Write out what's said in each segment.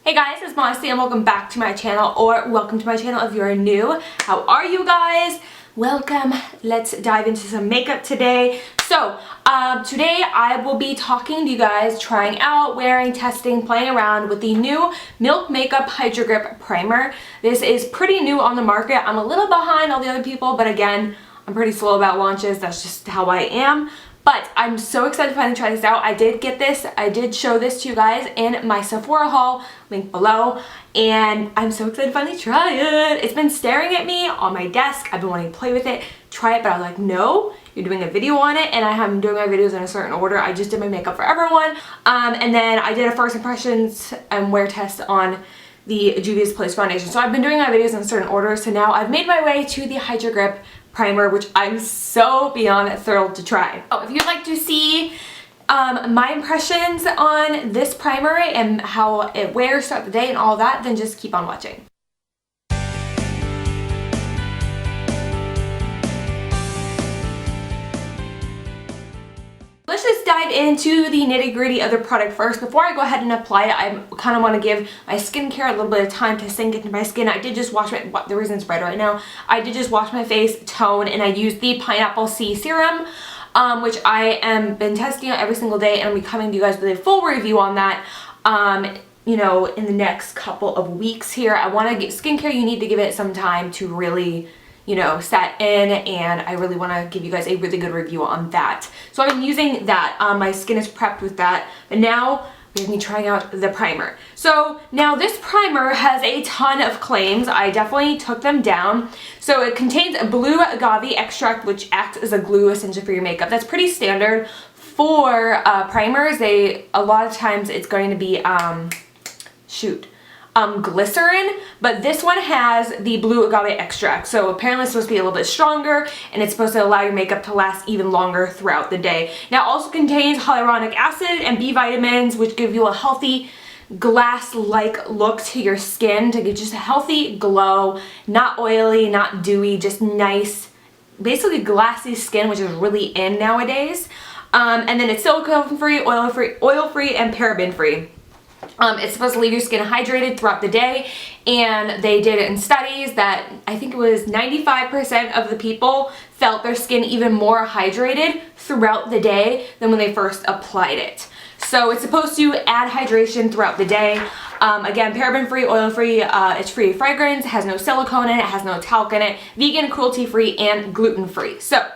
Hey guys, it's Modesty and welcome back to my channel, or welcome to my channel if you're new. How are you guys? Welcome. Let's dive into some makeup today. So, today I will be talking to you guys, trying out, wearing, testing, playing around with the new Milk Makeup Hydro Grip Primer. This is pretty new on the market. I'm a little behind all the other people, but again, I'm pretty slow about launches. That's just how I am. But I'm so excited to finally try this out. I did get this. I did show this to you guys in my Sephora haul, link below. And I'm so excited to finally try it. It's been staring at me on my desk. I've been wanting to play with it, try it, but I was like, no, you're doing a video on it. And I have been doing my videos in a certain order. I just did my makeup for everyone. And then I did a first impressions and wear test on the Juvia's Place foundation. So I've been doing my videos in a certain order. So now I've made my way to the Hydro Grip Primer, which I'm so beyond thrilled to try. Oh, if you'd like to see my impressions on this primer and how it wears throughout the day and all that, then just keep on watching. Let's just dive into the nitty-gritty of the product first. Before I go ahead and apply it, I kind of want to give my skincare a little bit of time to sink into my skin. I did just wash my, the reason it's red right now, I did just wash my face, tone, and I used the Pineapple C Serum, which I am been testing out every single day, and I'll be coming to you guys with a full review on that. You know, in the next couple of weeks here. I want to get skincare, you need to give it some time to really, you know, set in, and I really want to give you guys a really good review on that. So I've been using that. My skin is prepped with that, but now we have me trying out the primer. So now this primer has a ton of claims. I definitely took them down. So it contains a blue agave extract, which acts as a glue essential for your makeup. That's pretty standard for primers. A lot of times it's going to be glycerin, but this one has the blue agave extract. So apparently it's supposed to be a little bit stronger, and it's supposed to allow your makeup to last even longer throughout the day. Now it also contains hyaluronic acid and B vitamins, which give you a healthy glass-like look to your skin, to get just a healthy glow, not oily, not dewy, just nice, basically glassy skin, which is really in nowadays. And then it's silicone-free, oil-free, and paraben-free. It's supposed to leave your skin hydrated throughout the day, and they did it in studies that I think it was 95% of the people felt their skin even more hydrated throughout the day than when they first applied it. So it's supposed to add hydration throughout the day. Again, paraben-free, oil-free, it's free of fragrance, has no silicone in it, has no talc in it, vegan, cruelty-free, and gluten-free. So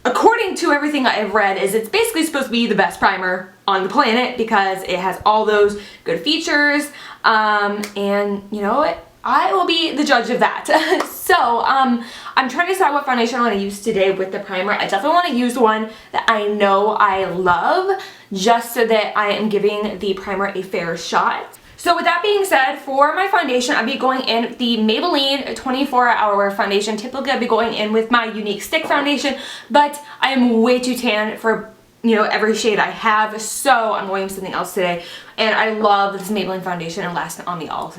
according to everything I've read, is it's basically supposed to be the best primer on the planet because it has all those good features, and you know what? I will be the judge of that. So I'm trying to decide what foundation I want to use today with the primer. I definitely want to use one that I know I love, just so that I am giving the primer a fair shot. So with that being said, for my foundation, I'll be going in the Maybelline 24-Hour Foundation. Typically, I'll be going in with my Unique Stick Foundation, but I am way too tan for, you know, every shade I have, so I'm going with something else today. And I love this Maybelline foundation. It lasts on me all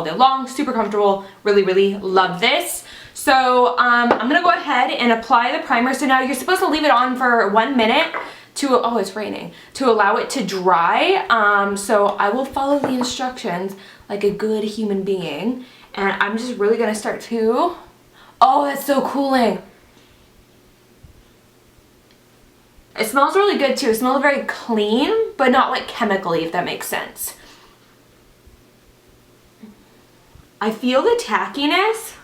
day long. Super comfortable. Really, really love this. So I'm gonna go ahead and apply the primer. So now you're supposed to leave it on for 1 minute. Oh, it's raining, to allow it to dry. So I will follow the instructions like a good human being, and I'm just really gonna start to, oh, that's so cooling. It smells really good too. It smells very clean, but not like chemically, if that makes sense. I feel the tackiness,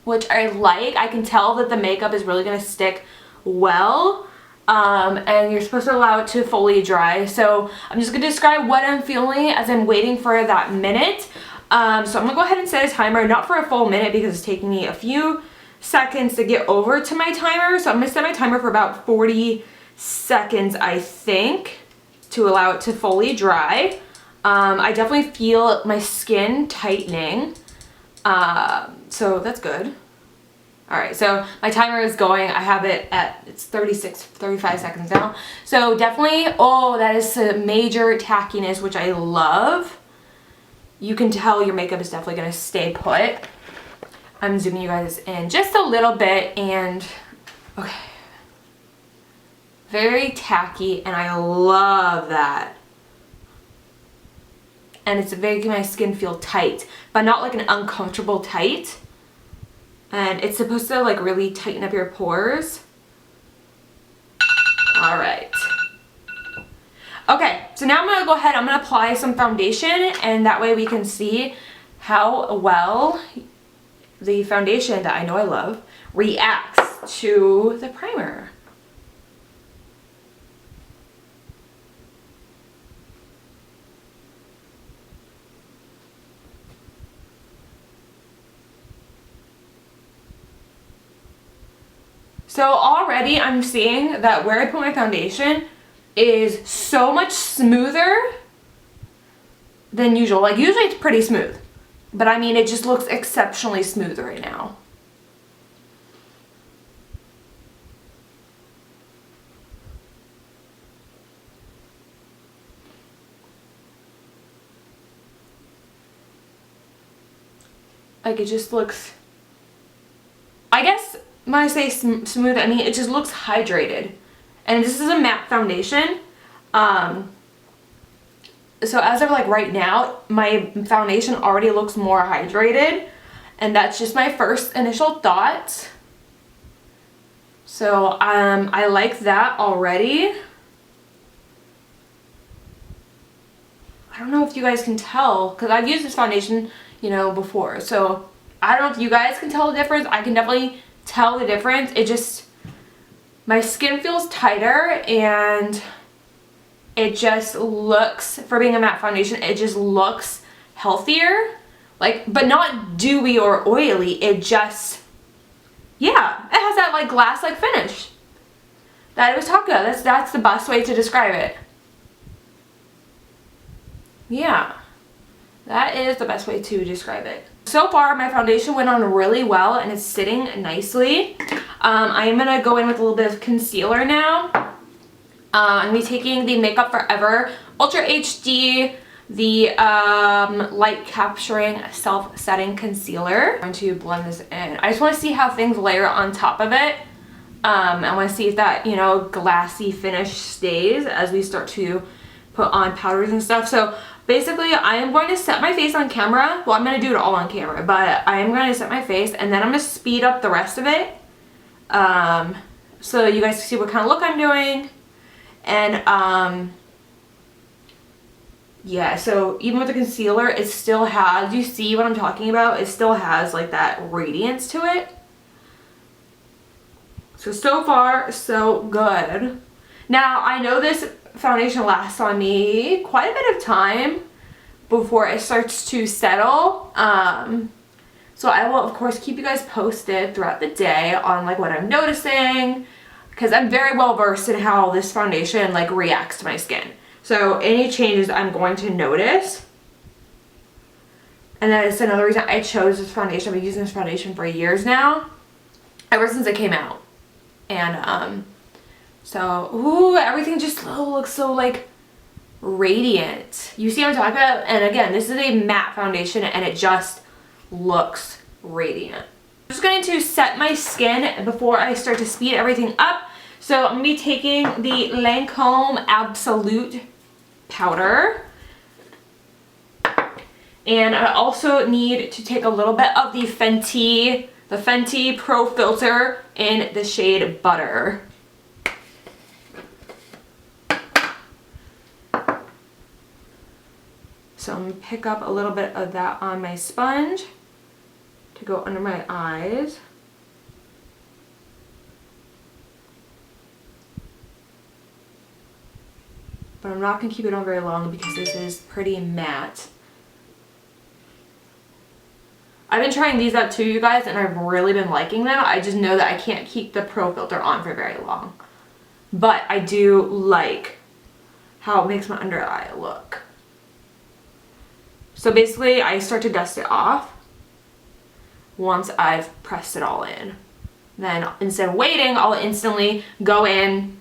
which I like. I can tell that the makeup is really gonna stick well. And you're supposed to allow it to fully dry. So I'm just going to describe what I'm feeling as I'm waiting for that minute. So I'm going to go ahead and set a timer, not for a full minute because it's taking me a few seconds to get over to my timer. So I'm going to set my timer for about 40 seconds, I think, to allow it to fully dry. I definitely feel my skin tightening. So that's good. Alright, so my timer is going. I have it at, it's 35 seconds now. So definitely, oh, that is a major tackiness, which I love. You can tell your makeup is definitely going to stay put. I'm zooming you guys in just a little bit, and okay. Very tacky, and I love that. and it's making my skin feel tight, but not like an uncomfortable tight. And it's supposed to like really tighten up your pores. All right. Okay, so now I'm gonna go ahead, I'm gonna apply some foundation, and that way we can see how well the foundation that I know I love reacts to the primer. So already I'm seeing that where I put my foundation is so much smoother than usual. Like usually it's pretty smooth, but I mean it just looks exceptionally smooth right now. Like it just looks, I guess when I say smooth, I mean it just looks hydrated. And this is a matte foundation. So as of like right now, my foundation already looks more hydrated. And that's just my first initial thought. So I like that already. I don't know if you guys can tell, because I've used this foundation, you know, before. So I don't know if you guys can tell the difference. I can definitely tell the difference. It just, my skin feels tighter, and it just looks, for being a matte foundation, it just looks healthier. Like, but not dewy or oily. It just, yeah, it has that like glass-like finish that I was talking about. That's the best way to describe it. Yeah, that is the best way to describe it. So far, my foundation went on really well, and it's sitting nicely. I am going to go in with a little bit of concealer now. I'm going to be taking the Makeup Forever Ultra HD, the Light Capturing Self-Setting Concealer. I'm going to blend this in. I just want to see how things layer on top of it. I want to see if that, you know, glassy finish stays as we start to put on powders and stuff. So basically, I am going to set my face on camera. Well, I'm going to do it all on camera, but I am going to set my face, and then I'm going to speed up the rest of it. So you guys can see what kind of look I'm doing. And, yeah, so even with the concealer, it still has, you see what I'm talking about? It still has, like, that radiance to it. So far, so good. Now, I know this foundation lasts on me quite a bit of time before it starts to settle. So I will, of course, keep you guys posted throughout the day on, like, what I'm noticing, because I'm very well versed in how this foundation, like, reacts to my skin. So any changes I'm going to notice. And that is another reason I chose this foundation. I've been using this foundation for years now, ever since it came out. And so, ooh, everything just looks so, like, radiant. You see what I'm talking about? And again, this is a matte foundation, and it just looks radiant. I'm just going to set my skin before I start to speed everything up. So I'm going to be taking the Lancome Absolute powder. And I also need to take a little bit of the Fenty Pro Filter in the shade Butter. So I'm going to pick up a little bit of that on my sponge to go under my eyes. But I'm not going to keep it on very long because this is pretty matte. I've been trying these out too, you guys, and I've really been liking them. I just know that I can't keep the Pro Filter on for very long. But I do like how it makes my under eye look. So basically, I start to dust it off once I've pressed it all in. Then instead of waiting, I'll instantly go in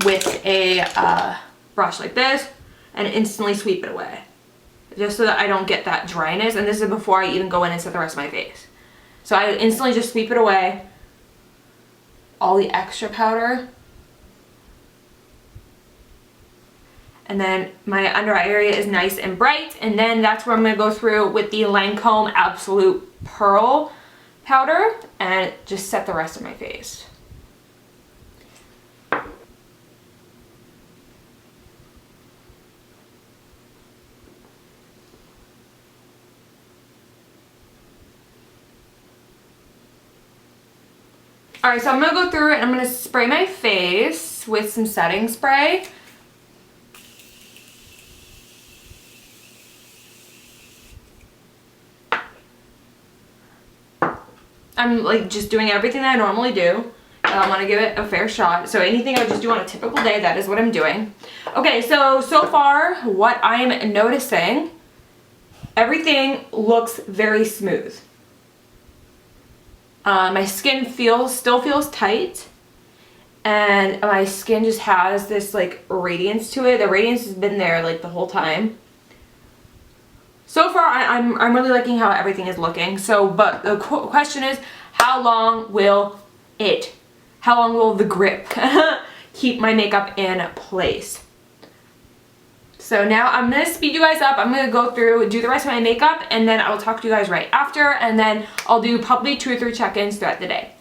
with a brush like this and instantly sweep it away. Just so that I don't get that dryness. And this is before I even go in and set the rest of my face. So I instantly just sweep it away. All the extra powder. And then my under eye area is nice and bright. And then that's where I'm going to go through with the Lancome Absolute Pearl powder and just set the rest of my face. Alright, so I'm going to go through it and I'm going to spray my face with some setting spray. I'm like just doing everything that I normally do. I want to give it a fair shot. So anything I would just do on a typical day, that is what I'm doing. Okay, so far what I'm noticing, everything looks very smooth. My skin still feels tight, and my skin just has this like radiance to it. The radiance has been there like the whole time. So far, I'm really liking how everything is looking. So, but the question is, how long will the grip keep my makeup in place? So now I'm going to speed you guys up. I'm going to go through, do the rest of my makeup, and then I will talk to you guys right after, and then I'll do probably 2 or 3 check-ins throughout the day.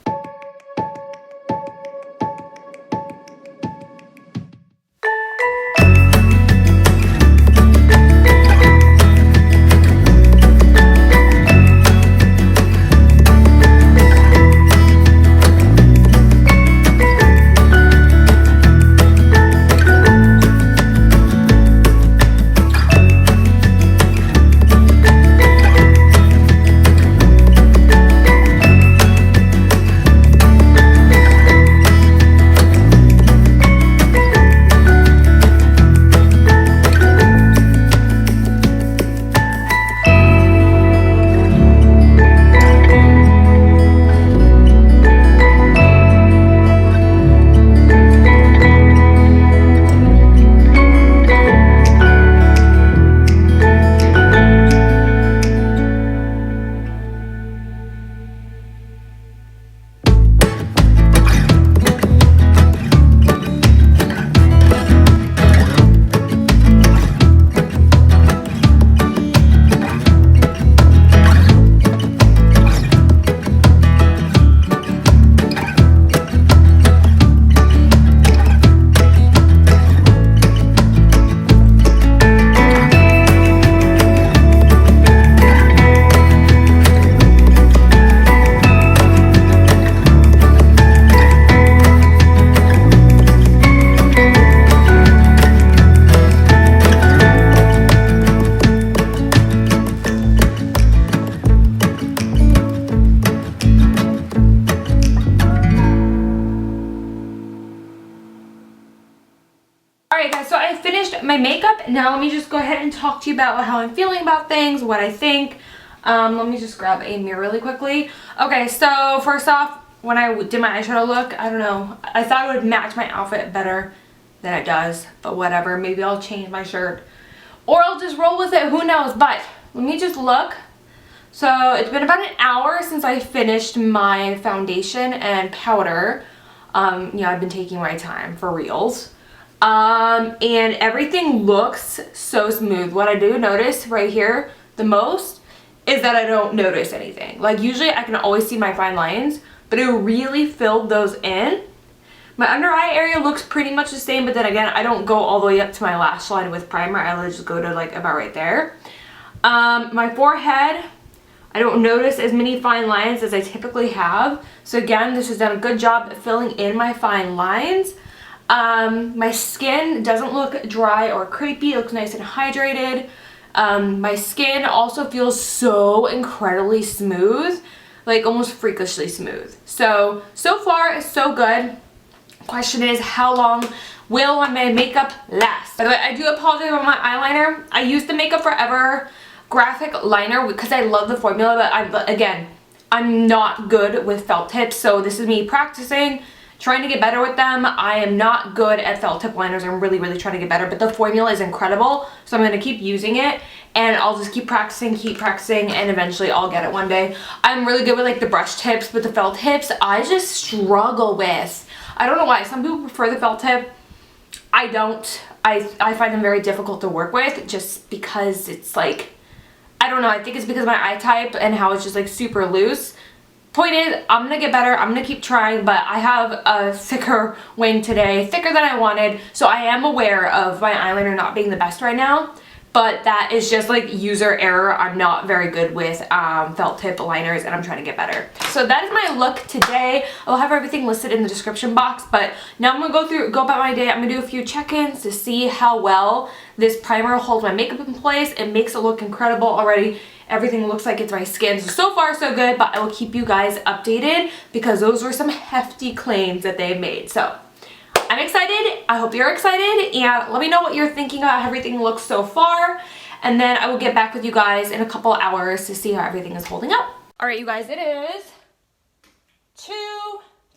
Alright guys, so I finished my makeup. Now let me just go ahead and talk to you about how I'm feeling about things, what I think. Let me just grab a mirror really quickly. Okay, so first off, when I did my eyeshadow look, I don't know, I thought it would match my outfit better than it does, but whatever. Maybe I'll change my shirt or I'll just roll with it, who knows. But let me just look. So it's been about an hour since I finished my foundation and powder. Yeah, I've been taking my time for reals. And everything looks so smooth. What I do notice right here the most is that I don't notice anything. Like usually I can always see my fine lines, but it really filled those in. My under eye area looks pretty much the same, but then again, I don't go all the way up to my lash line with primer. I just go to like about right there. My forehead, I don't notice as many fine lines as I typically have. So again, this has done a good job at filling in my fine lines. My skin doesn't look dry or crepey. It looks nice and hydrated. My skin also feels so incredibly smooth, like almost freakishly smooth. So far, so good. Question is, how long will my makeup last? By the way, I do apologize about my eyeliner. I used the Makeup Forever graphic liner because I love the formula, but I'm not good with felt tips, so this is me practicing, trying to get better with them. I am not good at felt tip liners. I'm really trying to get better, but the formula is incredible, so I'm going to keep using it, and I'll just keep practicing, and eventually I'll get it one day. I'm really good with like the brush tips, but the felt tips I just struggle with. I don't know why. Some people prefer the felt tip. I don't. I find them very difficult to work with just because it's like, I don't know, I think it's because of my eye type and how it's just like super loose. Point is, I'm gonna get better, I'm gonna keep trying, but I have a thicker wing today, thicker than I wanted, so I am aware of my eyeliner not being the best right now, but that is just like user error. I'm not very good with felt tip liners and I'm trying to get better. So that is my look today. I'll have everything listed in the description box, but now I'm gonna go about my day. I'm gonna do a few check-ins to see how well this primer holds my makeup in place. It makes it look incredible already. Everything looks like it's my skin, so far so good, but I will keep you guys updated because those were some hefty claims that they made. So I'm excited, I hope you're excited, and let me know what you're thinking about how everything looks so far, and then I will get back with you guys in a couple hours to see how everything is holding up. All right, you guys, it is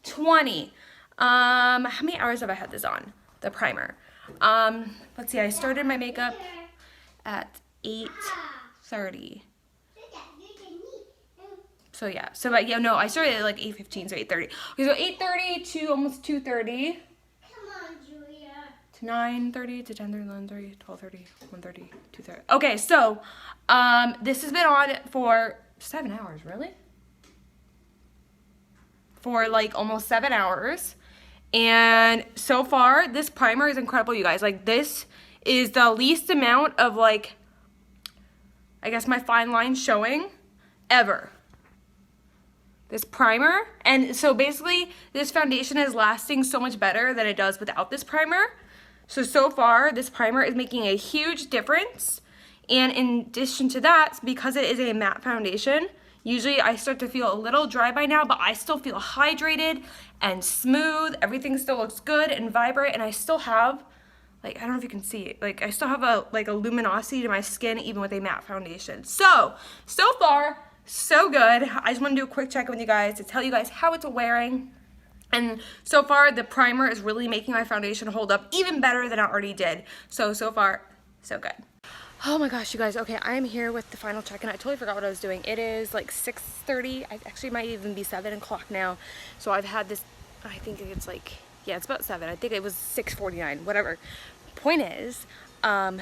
2:20. How many hours have I had this on, the primer? Let's see, I started my makeup at 8:30. So yeah, so yeah, no, I started at like 8:15, so 8:30. Okay, so 8:30 to almost 2:30. To 9:30 to 10:30, 11:30, 12:30, 1:30, 2:30. Okay, so this has been on for 7 hours, really? For like almost 7 hours. And so far, this primer is incredible, you guys. Like, this is the least amount of, like, I guess my fine line showing ever. This primer, and so basically this foundation is lasting so much better than it does without this primer. So far this primer is making a huge difference, and in addition to that, because it is a matte foundation, usually I start to feel a little dry by now, but I still feel hydrated and smooth. Everything still looks good and vibrant, and I still have, like, I don't know if you can see it, like I still have a luminosity to my skin even with a matte foundation. So far so good. I just want to do a quick check with you guys to tell you guys how it's wearing. And so far, the primer is really making my foundation hold up even better than I already did. So far, so good. Oh my gosh, you guys. Okay, I am here with the final check-in. I totally forgot what I was doing. It is like 6:30. I actually might even be 7 o'clock now. So I've had this, I think it's like, yeah, it's about 7. I think it was 6:49, whatever. Point is, I've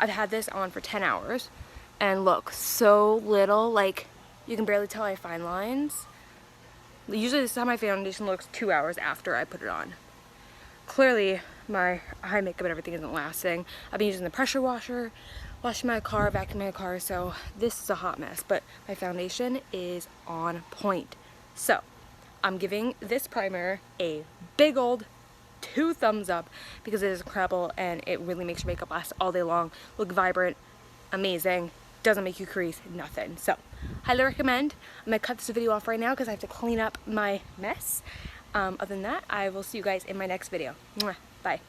had this on for 10 hours. And look, so little, like, you can barely tell I have fine lines. Usually this is how my foundation looks 2 hours after I put it on. Clearly, my eye makeup and everything isn't lasting. I've been using the pressure washer, washing my car, vacuuming my car, so this is a hot mess, but my foundation is on point. So, I'm giving this primer a big old 2 thumbs up because it is incredible and it really makes your makeup last all day long, look vibrant, amazing. Doesn't make you crease, nothing. So, highly recommend. I'm gonna cut this video off right now because I have to clean up my mess. Other than that, I will see you guys in my next video. Mwah. Bye.